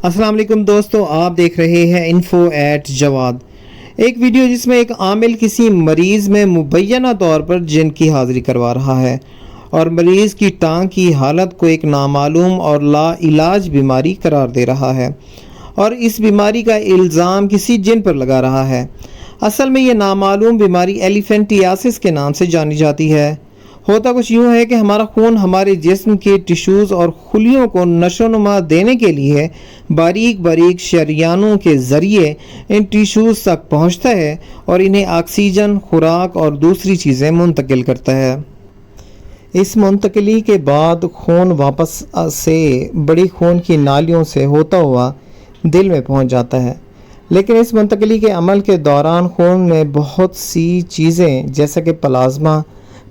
السلام علیکم دوستو، آپ دیکھ رہے ہیں انفو ایٹ جواد، ایک ویڈیو جس میں ایک عامل کسی مریض میں مبینہ طور پر جن کی حاضری کروا رہا ہے اور مریض کی ٹانگ کی حالت کو ایک نامعلوم اور لا علاج بیماری قرار دے رہا ہے اور اس بیماری کا الزام کسی جن پر لگا رہا ہے۔ اصل میں یہ نامعلوم بیماری ایلیفینٹیاسس کے نام سے جانی جاتی ہے۔ ہوتا کچھ یوں ہے کہ ہمارا خون ہمارے جسم کے ٹشوز اور خلیوں کو نشو و نما دینے کے لیے باریک باریک شریانوں کے ذریعے ان ٹشوز تک پہنچتا ہے اور انہیں آکسیجن، خوراک اور دوسری چیزیں منتقل کرتا ہے۔ اس منتقلی کے بعد خون واپس سے بڑی خون کی نالیوں سے ہوتا ہوا دل میں پہنچ جاتا ہے، لیکن اس منتقلی کے عمل کے دوران خون میں بہت سی چیزیں جیسا کہ پلازما،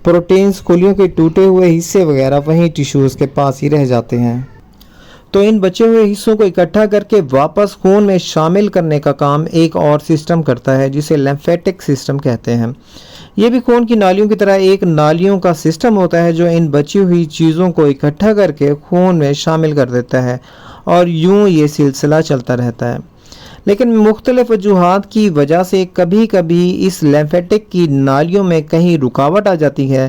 پروٹینز، خلیوں کے ٹوٹے ہوئے حصے وغیرہ وہیں ٹشوز کے پاس ہی رہ جاتے ہیں۔ تو ان بچے ہوئے حصوں کو اکٹھا کر کے واپس خون میں شامل کرنے کا کام ایک اور سسٹم کرتا ہے جسے لیمفیٹک سسٹم کہتے ہیں۔ یہ بھی خون کی نالیوں کی طرح ایک نالیوں کا سسٹم ہوتا ہے جو ان بچی ہوئی چیزوں کو اکٹھا کر کے خون میں شامل کر دیتا ہے اور یوں یہ سلسلہ چلتا رہتا ہے۔ لیکن مختلف وجوہات کی وجہ سے کبھی کبھی اس لیمفیٹک کی نالیوں میں کہیں رکاوٹ آ جاتی ہے،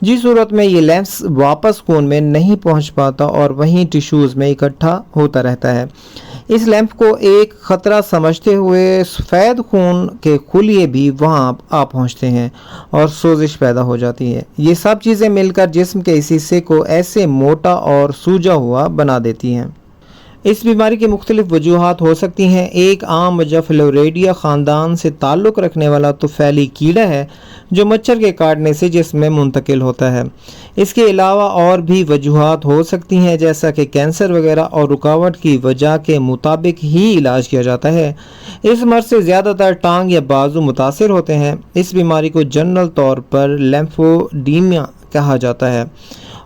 جس صورت میں یہ لیمفس واپس خون میں نہیں پہنچ پاتا اور وہیں ٹشوز میں اکٹھا ہوتا رہتا ہے۔ اس لیمف کو ایک خطرہ سمجھتے ہوئے سفید خون کے خلیے بھی وہاں آ پہنچتے ہیں اور سوزش پیدا ہو جاتی ہے۔ یہ سب چیزیں مل کر جسم کے اس حصے کو ایسے موٹا اور سوجا ہوا بنا دیتی ہیں۔ اس بیماری کی مختلف وجوہات ہو سکتی ہیں۔ ایک عام وجہ فلوریڈیا خاندان سے تعلق رکھنے والا طفیلی کیڑا ہے جو مچھر کے کاٹنے سے جسم میں منتقل ہوتا ہے۔ اس کے علاوہ اور بھی وجوہات ہو سکتی ہیں جیسا کہ کینسر وغیرہ، اور رکاوٹ کی وجہ کے مطابق ہی علاج کیا جاتا ہے۔ اس مرض سے زیادہ تر ٹانگ یا بازو متاثر ہوتے ہیں۔ اس بیماری کو جنرل طور پر لیمفوڈیمیا کہا جاتا ہے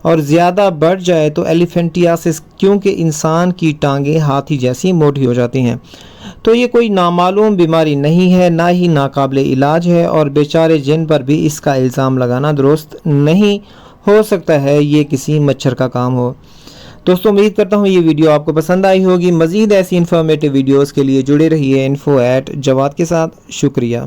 اور زیادہ بڑھ جائے تو ایلیفینٹیاسس، کیونکہ انسان کی ٹانگیں ہاتھی جیسی موٹی ہو جاتی ہیں۔ تو یہ کوئی نامعلوم بیماری نہیں ہے، نہ ہی ناقابل علاج ہے، اور بیچارے جن پر بھی اس کا الزام لگانا درست نہیں۔ ہو سکتا ہے یہ کسی مچھر کا کام ہو۔ دوستوں، امید کرتا ہوں یہ ویڈیو آپ کو پسند آئی ہوگی۔ مزید ایسی انفارمیٹیو ویڈیوز کے لیے جڑے رہیے انفو ایٹ جواد کے ساتھ۔ شکریہ۔